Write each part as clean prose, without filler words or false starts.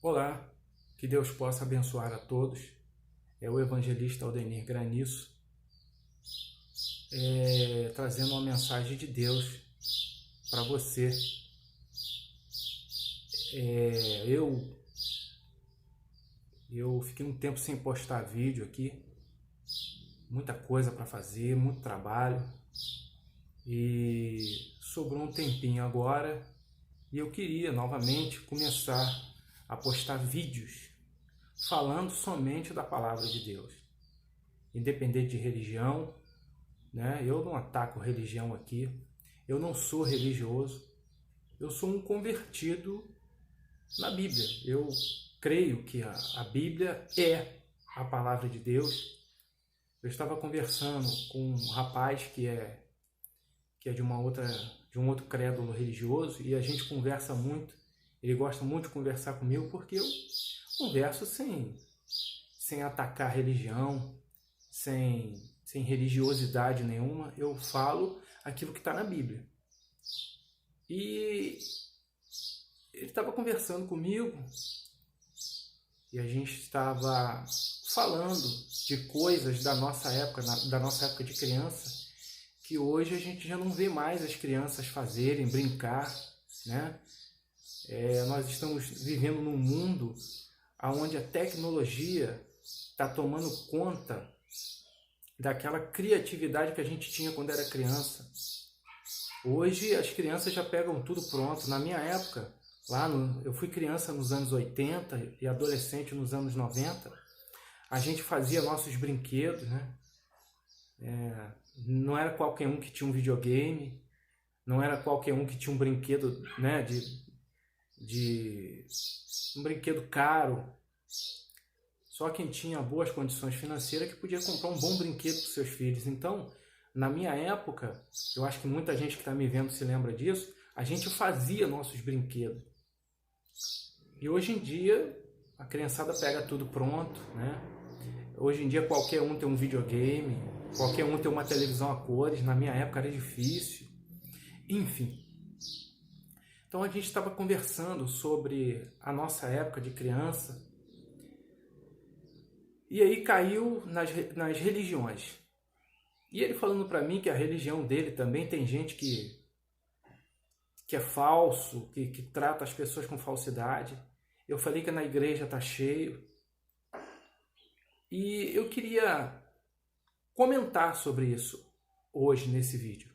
Olá, que Deus possa abençoar a todos. É o evangelista Aldenir Graniço, trazendo uma mensagem de Deus para você. Eu fiquei um tempo sem postar vídeo aqui, muita coisa para fazer, muito trabalho, e sobrou um tempinho agora e eu queria novamente começar a postar vídeos falando somente da palavra de Deus, independente de religião, né? Eu não ataco religião aqui, eu não sou religioso, eu sou um convertido na Bíblia. Eu creio que a Bíblia é a palavra de Deus. Eu estava conversando com um rapaz que é de um outro credo religioso, e a gente conversa muito. Ele gosta muito de conversar comigo porque eu converso sem atacar a religião, sem religiosidade nenhuma. Eu falo aquilo que está na Bíblia. E ele estava conversando comigo e a gente estava falando de coisas da nossa época de criança, que hoje a gente já não vê mais as crianças fazerem, brincar, né? Nós estamos vivendo num mundo onde a tecnologia está tomando conta daquela criatividade que a gente tinha quando era criança. Hoje as crianças já pegam tudo pronto. Na minha época, eu fui criança nos anos 80 e adolescente nos anos 90, a gente fazia nossos brinquedos, né? Não era qualquer um que tinha um videogame, não era qualquer um que tinha um brinquedo, né, de um brinquedo caro. Só quem tinha boas condições financeiras que podia comprar um bom brinquedo para os seus filhos. Então, na minha época, eu acho que muita gente que está me vendo se lembra disso, a gente fazia nossos brinquedos. E hoje em dia, a criançada pega tudo pronto, né? Hoje em dia, qualquer um tem um videogame, qualquer um tem uma televisão a cores. Na minha época era difícil. Enfim. Então, a gente estava conversando sobre a nossa época de criança. E aí caiu nas religiões. E ele falando para mim que a religião dele também tem gente que é falso, que trata as pessoas com falsidade. Eu falei que na igreja está cheio. E eu queria comentar sobre isso hoje nesse vídeo.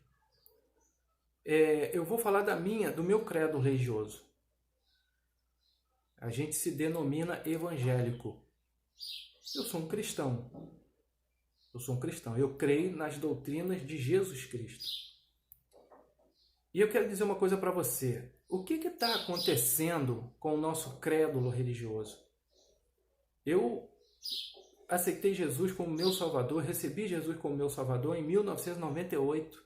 Eu vou falar do meu credo religioso. A gente se denomina evangélico. Eu sou um cristão. Eu creio nas doutrinas de Jesus Cristo. E eu quero dizer uma coisa para você. O que está acontecendo com o nosso crédulo religioso? Eu aceitei Jesus como meu Salvador, recebi Jesus como meu Salvador em 1998.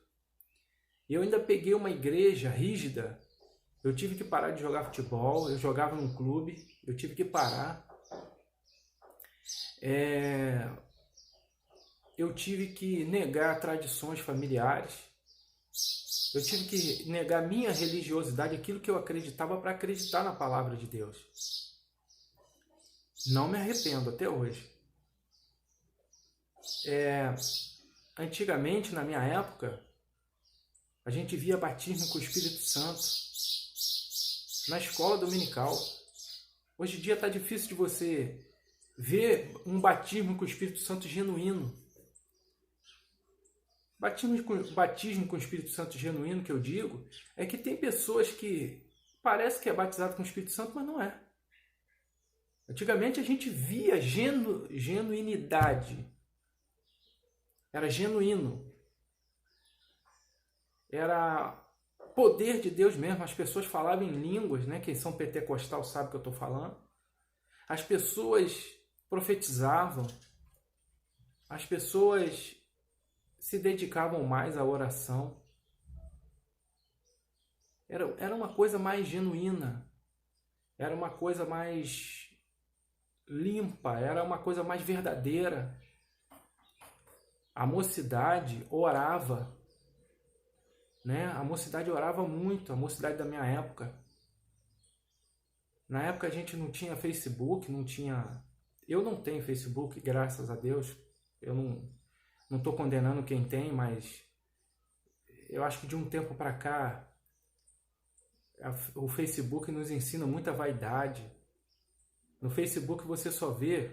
E eu ainda peguei uma igreja rígida. Eu tive que parar de jogar futebol, eu jogava num clube, eu tive que parar. Eu tive que negar tradições familiares. Eu tive que negar minha religiosidade, aquilo que eu acreditava, para acreditar na palavra de Deus. Não me arrependo até hoje. Antigamente, na minha época, a gente via batismo com o Espírito Santo na escola dominical. Hoje em dia está difícil de você ver um batismo com o Espírito Santo genuíno. Batismo com o Espírito Santo genuíno, que eu digo, é que tem pessoas que parece que é batizado com o Espírito Santo, mas não é. Antigamente a gente via genuinidade. Era genuíno. Era poder de Deus mesmo. As pessoas falavam em línguas, né? Quem são pentecostal sabe o que eu estou falando. As pessoas profetizavam. As pessoas se dedicavam mais à oração. Era uma coisa mais genuína. Era uma coisa mais limpa. Era uma coisa mais verdadeira. A mocidade orava, né? A mocidade orava muito, a mocidade da minha época. Na época a gente não tinha Facebook, não tinha... Eu não tenho Facebook, graças a Deus. Eu não estou condenando quem tem, mas eu acho que de um tempo para cá o Facebook nos ensina muita vaidade. No Facebook você só vê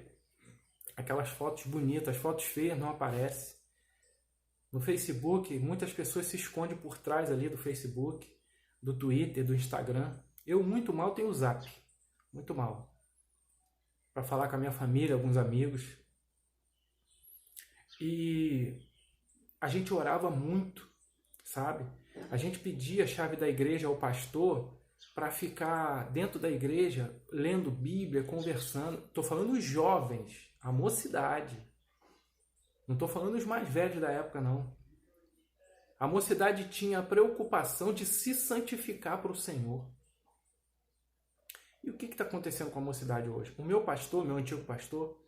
aquelas fotos bonitas, as fotos feias não aparecem. No Facebook, muitas pessoas se escondem por trás ali do Facebook, do Twitter, do Instagram. Eu muito mal tenho o Zap, muito mal, para falar com a minha família, alguns amigos. E a gente orava muito, sabe? A gente pedia a chave da igreja ao pastor para ficar dentro da igreja, lendo Bíblia, conversando. Estou falando os jovens, a mocidade. Não estou falando os mais velhos da época, não. A mocidade tinha a preocupação de se santificar para o Senhor. E o que está acontecendo com a mocidade hoje? O meu pastor, meu antigo pastor,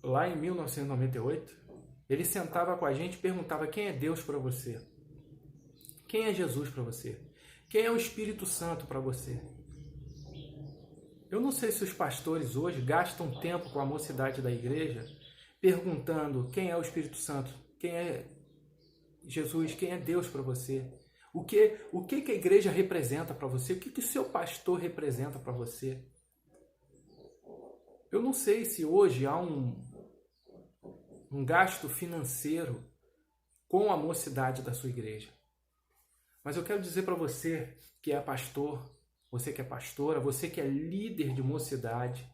lá em 1998, ele sentava com a gente e perguntava: quem é Deus para você? Quem é Jesus para você? Quem é o Espírito Santo para você? Eu não sei se os pastores hoje gastam tempo com a mocidade da igreja perguntando quem é o Espírito Santo, quem é Jesus, quem é Deus para você? O que a igreja representa para você? O que o seu pastor representa para você? Eu não sei se hoje há um gasto financeiro com a mocidade da sua igreja. Mas eu quero dizer para você que é pastor, você que é pastora, você que é líder de mocidade,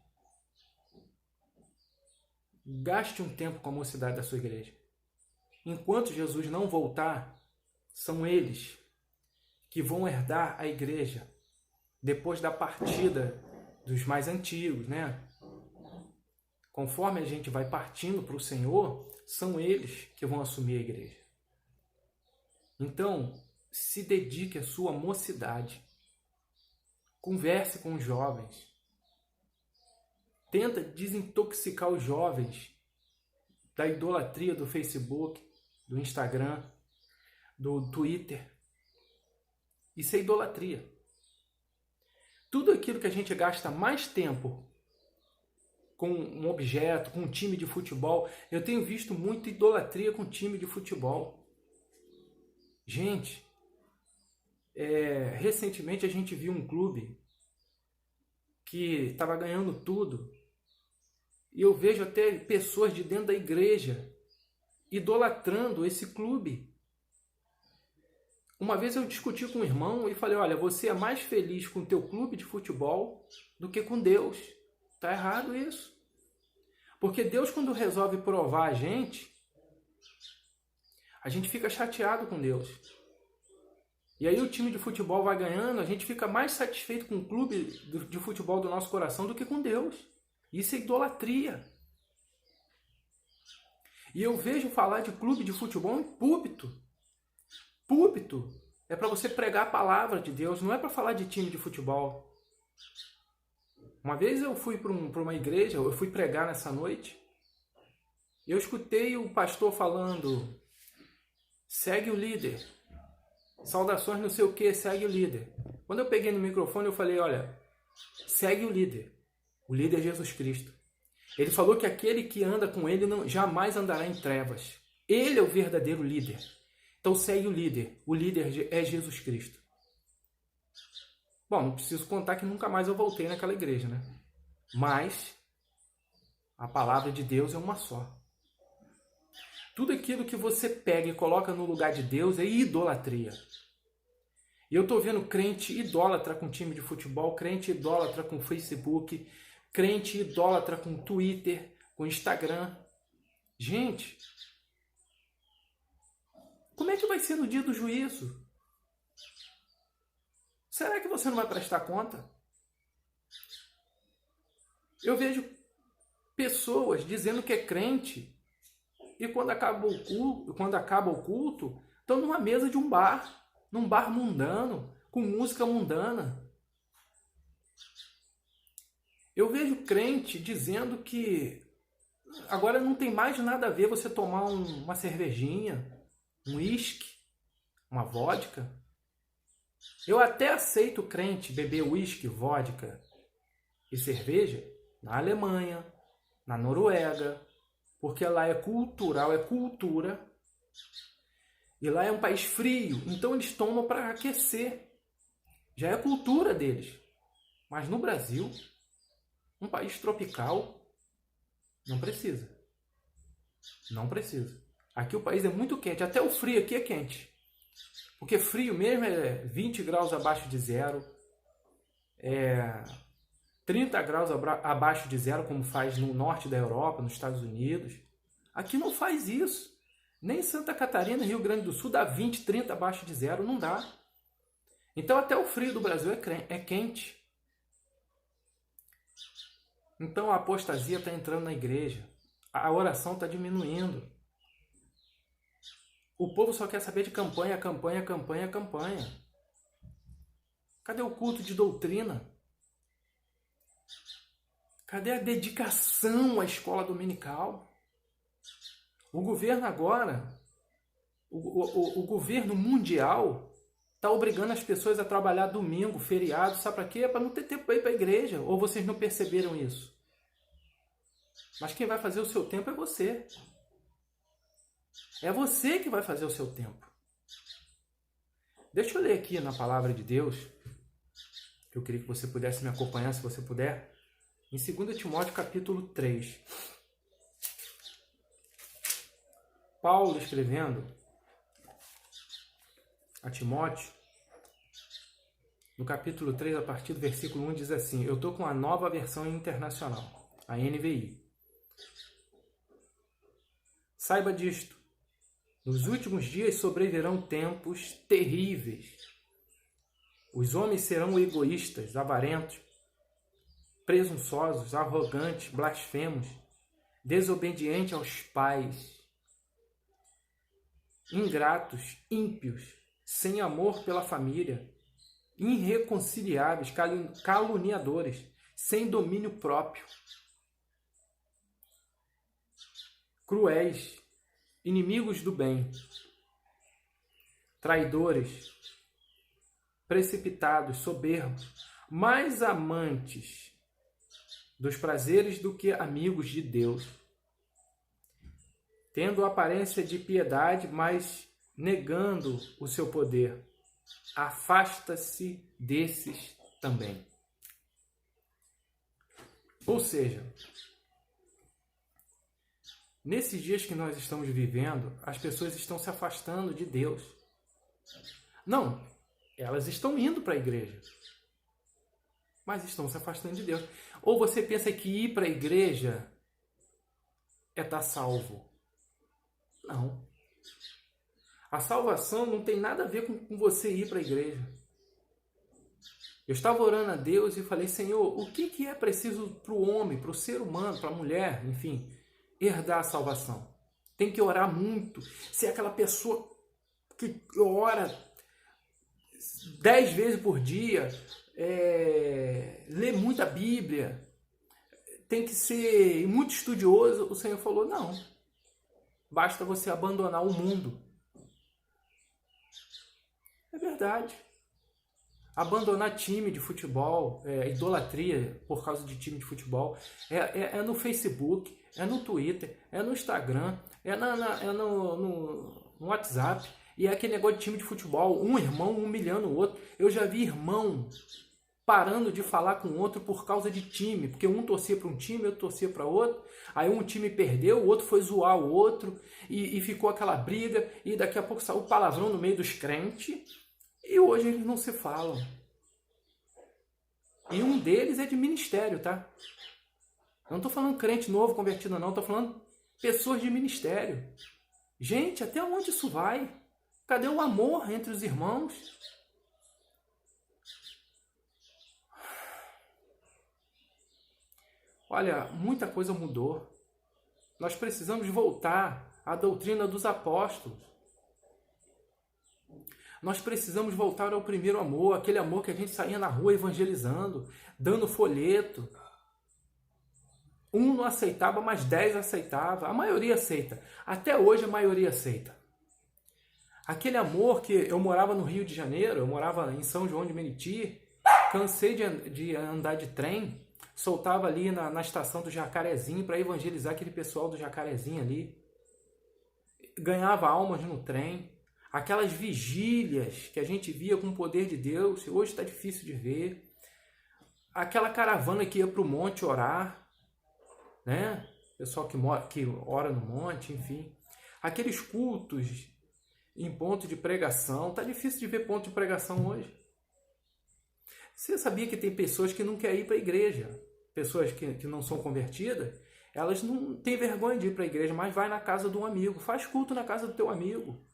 gaste um tempo com a mocidade da sua igreja. Enquanto Jesus não voltar, são eles que vão herdar a igreja depois da partida dos mais antigos, né? Conforme a gente vai partindo para o Senhor, são eles que vão assumir a igreja. Então, se dedique à sua mocidade. Converse com os jovens. Tenta desintoxicar os jovens da idolatria do Facebook, do Instagram, do Twitter. Isso é idolatria. Tudo aquilo que a gente gasta mais tempo com um objeto, com um time de futebol. Eu tenho visto muita idolatria com time de futebol. Gente, recentemente a gente viu um clube que estava ganhando tudo. E eu vejo até pessoas de dentro da igreja idolatrando esse clube. Uma vez eu discuti com um irmão e falei: olha, você é mais feliz com o teu clube de futebol do que com Deus. Está errado isso. Porque Deus, quando resolve provar a gente fica chateado com Deus. E aí o time de futebol vai ganhando, a gente fica mais satisfeito com o clube de futebol do nosso coração do que com Deus. Isso é idolatria. E eu vejo falar de clube de futebol em púlpito. Púlpito é para você pregar a palavra de Deus, não é para falar de time de futebol. Uma vez eu fui para uma igreja, eu fui pregar nessa noite, e eu escutei o pastor falando: segue o líder. Saudações não sei o que, segue o líder. Quando eu peguei no microfone, eu falei: olha, segue o líder. O líder é Jesus Cristo. Ele falou que aquele que anda com ele jamais andará em trevas. Ele é o verdadeiro líder. Então segue o líder. O líder é Jesus Cristo. Bom, não preciso contar que nunca mais eu voltei naquela igreja, né? Mas a palavra de Deus é uma só. Tudo aquilo que você pega e coloca no lugar de Deus é idolatria. E eu estou vendo crente idólatra com time de futebol, crente idólatra com Facebook, crente idólatra com Twitter, com Instagram. Gente, como é que vai ser no dia do juízo? Será que você não vai prestar conta? Eu vejo pessoas dizendo que é crente e quando acaba o culto, estão numa mesa de um bar, num bar mundano, com música mundana. Eu vejo crente dizendo que agora não tem mais nada a ver você tomar uma cervejinha, um uísque, uma vodka. Eu até aceito crente beber uísque, vodka e cerveja na Alemanha, na Noruega, porque lá é cultural, é cultura. E lá é um país frio, então eles tomam para aquecer. Já é a cultura deles. Mas no Brasil, um país tropical, não precisa. Não precisa. Aqui o país é muito quente, até o frio aqui é quente. Porque frio mesmo é 20 graus abaixo de zero, 30 graus abaixo de zero, como faz no norte da Europa, nos Estados Unidos. Aqui não faz isso. Nem Santa Catarina, Rio Grande do Sul, dá 20, 30 abaixo de zero, não dá. Então até o frio do Brasil é quente. Então a apostasia está entrando na igreja. A oração está diminuindo. O povo só quer saber de campanha, campanha, campanha, campanha. Cadê o culto de doutrina? Cadê a dedicação à escola dominical? O governo agora, o governo mundial, está obrigando as pessoas a trabalhar domingo, feriado, sabe para quê? Para não ter tempo para ir para a igreja. Ou vocês não perceberam isso? Mas quem vai fazer o seu tempo é você. É você que vai fazer o seu tempo. Deixa eu ler aqui na palavra de Deus, que eu queria que você pudesse me acompanhar, se você puder, em 2 Timóteo capítulo 3. Paulo escrevendo a Timóteo, no capítulo 3, a partir do versículo 1, diz assim: eu estou com a nova versão internacional, a NVI. Saiba disto, nos últimos dias sobrevirão tempos terríveis. Os homens serão egoístas, avarentos, presunçosos, arrogantes, blasfemos, desobedientes aos pais, ingratos, ímpios, sem amor pela família, irreconciliáveis, caluniadores, sem domínio próprio, cruéis, inimigos do bem, traidores, precipitados, soberbos, mais amantes dos prazeres do que amigos de Deus, tendo aparência de piedade, mas negando o seu poder. Afasta-se desses também. Ou seja, nesses dias que nós estamos vivendo, as pessoas estão se afastando de Deus. Não, elas estão indo para a igreja, mas estão se afastando de Deus. Ou você pensa que ir para a igreja é estar salvo? Não. A salvação não tem nada a ver com você ir para a igreja. Eu estava orando a Deus e falei: Senhor, o que é preciso para o homem, para o ser humano, para a mulher, enfim, herdar a salvação? Tem que orar muito. Ser aquela pessoa que ora 10 vezes por dia, lê muita Bíblia, tem que ser muito estudioso. O Senhor falou: não, basta você abandonar o mundo. É verdade. Abandonar time de futebol, idolatria por causa de time de futebol, é no Facebook, é no Twitter, é no Instagram, é no WhatsApp, e é aquele negócio de time de futebol, um irmão humilhando o outro. Eu já vi irmão parando de falar com o outro por causa de time, porque um torcia para um time, outro torcia para outro, aí um time perdeu, o outro foi zoar o outro, e ficou aquela briga, e daqui a pouco saiu palavrão no meio dos crentes, e hoje eles não se falam. E um deles é de ministério, tá? Eu não estou falando crente novo, convertido não, estou falando pessoas de ministério. Gente, até onde isso vai? Cadê o amor entre os irmãos? Olha, muita coisa mudou. Nós precisamos voltar à doutrina dos apóstolos. Nós precisamos voltar ao primeiro amor, aquele amor que a gente saía na rua evangelizando, dando folheto. Um não aceitava, mas 10 aceitava. A maioria aceita. Até hoje a maioria aceita. Aquele amor que eu morava no Rio de Janeiro, eu morava em São João de Meriti, cansei de andar de trem, soltava ali na estação do Jacarezinho para evangelizar aquele pessoal do Jacarezinho ali. Ganhava almas no trem. Aquelas vigílias que a gente via com o poder de Deus, hoje está difícil de ver. Aquela caravana que ia para o monte orar, né? Pessoal que ora no monte, enfim. Aqueles cultos em ponto de pregação. Está difícil de ver ponto de pregação hoje. Você sabia que tem pessoas que não querem ir para a igreja? Pessoas que não são convertidas, elas não têm vergonha de ir para a igreja, mas vai na casa de um amigo, faz culto na casa do teu amigo.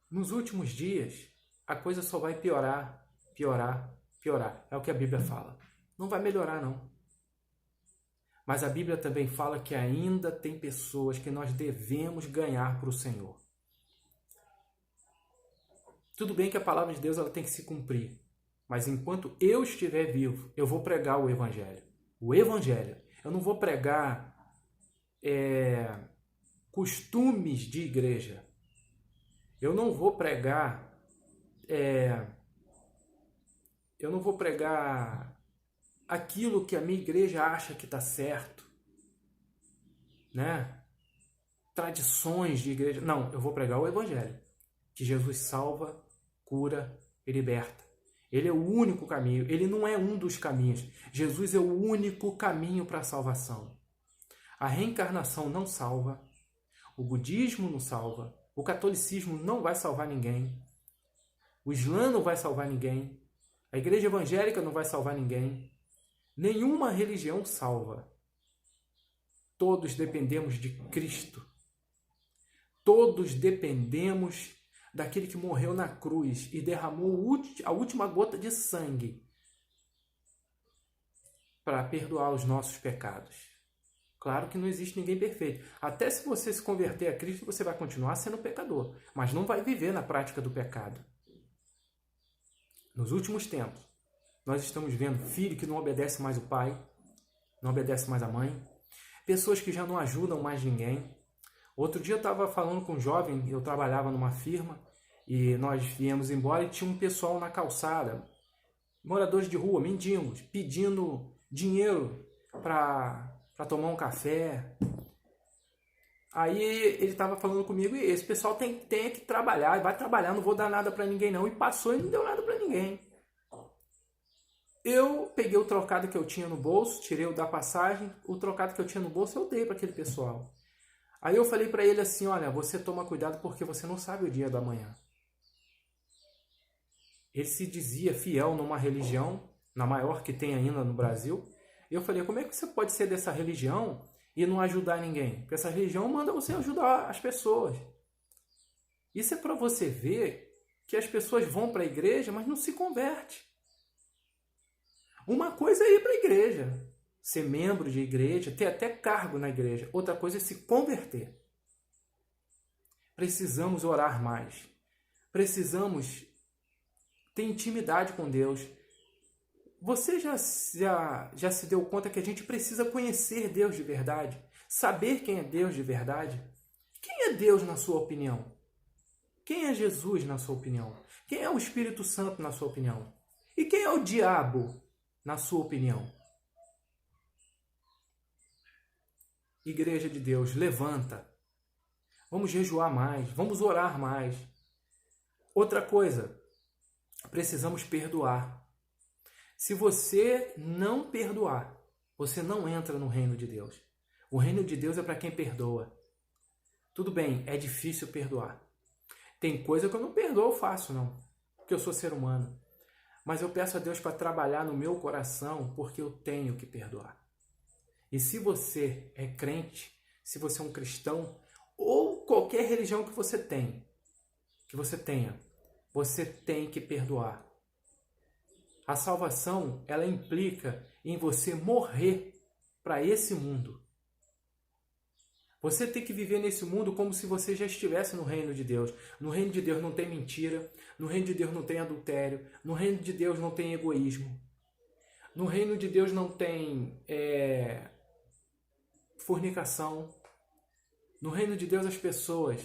Nos últimos dias, a coisa só vai piorar, piorar, piorar. É o que a Bíblia fala. Não vai melhorar, não. Mas a Bíblia também fala que ainda tem pessoas que nós devemos ganhar para o Senhor. Tudo bem que a palavra de Deus ela tem que se cumprir. Mas enquanto eu estiver vivo, eu vou pregar o Evangelho. O Evangelho. Eu não vou pregar costumes de igreja. Eu não vou pregar aquilo que a minha igreja acha que está certo, né? Tradições de igreja. Não, eu vou pregar o Evangelho. Que Jesus salva, cura e liberta. Ele é o único caminho. Ele não é um dos caminhos. Jesus é o único caminho para a salvação. A reencarnação não salva. O budismo não salva. O catolicismo não vai salvar ninguém. O Islã não vai salvar ninguém. A igreja evangélica não vai salvar ninguém. Nenhuma religião salva. Todos dependemos de Cristo. Todos dependemos daquele que morreu na cruz e derramou a última gota de sangue para perdoar os nossos pecados. Claro que não existe ninguém perfeito. Até se você se converter a Cristo, você vai continuar sendo pecador, mas não vai viver na prática do pecado. Nos últimos tempos, nós estamos vendo filho que não obedece mais o pai, não obedece mais a mãe, pessoas que já não ajudam mais ninguém. Outro dia eu estava falando com um jovem, eu trabalhava numa firma, e nós viemos embora e tinha um pessoal na calçada, moradores de rua, mendigos, pedindo dinheiro para tomar um café. Aí ele estava falando comigo, e esse pessoal tem que trabalhar, vai trabalhar, não vou dar nada para ninguém não. E passou e não deu nada para ninguém. Eu peguei o trocado que eu tinha no bolso, tirei o da passagem, o trocado que eu tinha no bolso eu dei para aquele pessoal. Aí eu falei para ele assim, olha, você toma cuidado porque você não sabe o dia da manhã. Ele se dizia fiel numa religião, na maior que tem ainda no Brasil. E eu falei, como é que você pode ser dessa religião e não ajudar ninguém? Porque essa religião manda você ajudar as pessoas. Isso é para você ver que as pessoas vão para a igreja, mas não se convertem. Uma coisa é ir para a igreja, ser membro de igreja, ter até cargo na igreja. Outra coisa é se converter. Precisamos orar mais. Precisamos ter intimidade com Deus. Você já se deu conta que a gente precisa conhecer Deus de verdade? Saber quem é Deus de verdade? Quem é Deus na sua opinião? Quem é Jesus na sua opinião? Quem é o Espírito Santo na sua opinião? E quem é o diabo na sua opinião? Igreja de Deus, levanta. Vamos jejuar mais, vamos orar mais. Outra coisa, precisamos perdoar. Se você não perdoar, você não entra no reino de Deus. O reino de Deus é para quem perdoa. Tudo bem, é difícil perdoar. Tem coisa que eu não perdoo fácil, não. Porque eu sou ser humano. Mas eu peço a Deus para trabalhar no meu coração, porque eu tenho que perdoar. E se você é crente, se você é um cristão, ou qualquer religião que você tenha, você tem que perdoar. A salvação, ela implica em você morrer para esse mundo. Você tem que viver nesse mundo como se você já estivesse no reino de Deus. No reino de Deus não tem mentira, no reino de Deus não tem adultério, no reino de Deus não tem egoísmo, no reino de Deus não tem fornicação. No reino de Deus as pessoas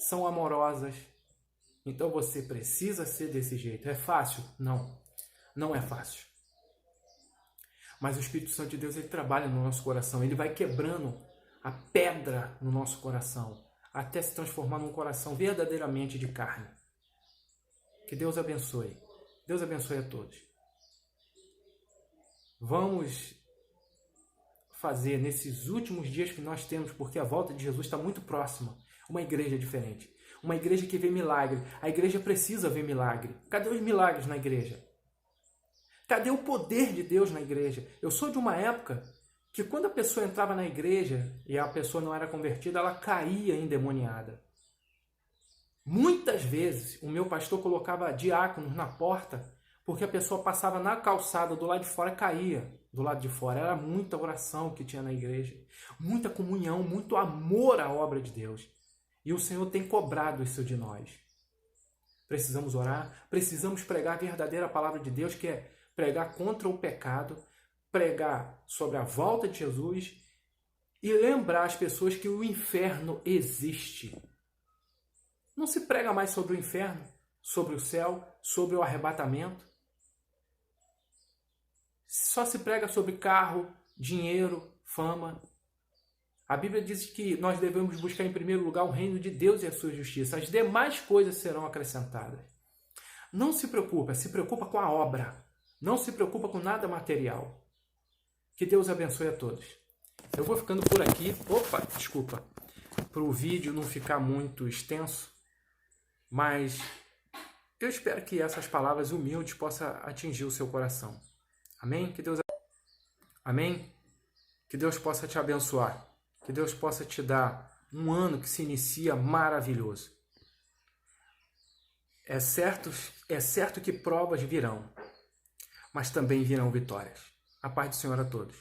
são amorosas. Então você precisa ser desse jeito. É fácil? Não. Não é fácil. Mas o Espírito Santo de Deus, ele trabalha no nosso coração. Ele vai quebrando a pedra no nosso coração, até se transformar num coração verdadeiramente de carne. Que Deus abençoe. Deus abençoe a todos. Vamos fazer nesses últimos dias que nós temos, porque a volta de Jesus está muito próxima, uma igreja diferente. Uma igreja que vê milagre. A igreja precisa ver milagre. Cadê os milagres na igreja? Cadê o poder de Deus na igreja? Eu sou de uma época que quando a pessoa entrava na igreja e a pessoa não era convertida, ela caía endemoniada. Muitas vezes o meu pastor colocava diáconos na porta porque a pessoa passava na calçada do lado de fora e caía do lado de fora. Era muita oração que tinha na igreja, muita comunhão, muito amor à obra de Deus. E o Senhor tem cobrado isso de nós. Precisamos orar, precisamos pregar a verdadeira palavra de Deus, que é pregar contra o pecado, pregar sobre a volta de Jesus e lembrar as pessoas que o inferno existe. Não se prega mais sobre o inferno, sobre o céu, sobre o arrebatamento. Só se prega sobre carro, dinheiro, fama. A Bíblia diz que nós devemos buscar em primeiro lugar o reino de Deus e a sua justiça. As demais coisas serão acrescentadas. Não se preocupa com a obra. Não se preocupa com nada material. Que Deus abençoe a todos. Eu vou ficando por aqui. Para o vídeo não ficar muito extenso. Mas eu espero que essas palavras humildes possam atingir o seu coração. Amém? Amém? Que Deus possa te abençoar. Que Deus possa te dar um ano que se inicia maravilhoso. É certo que provas virão, mas também virão vitórias. A paz do Senhor a todos.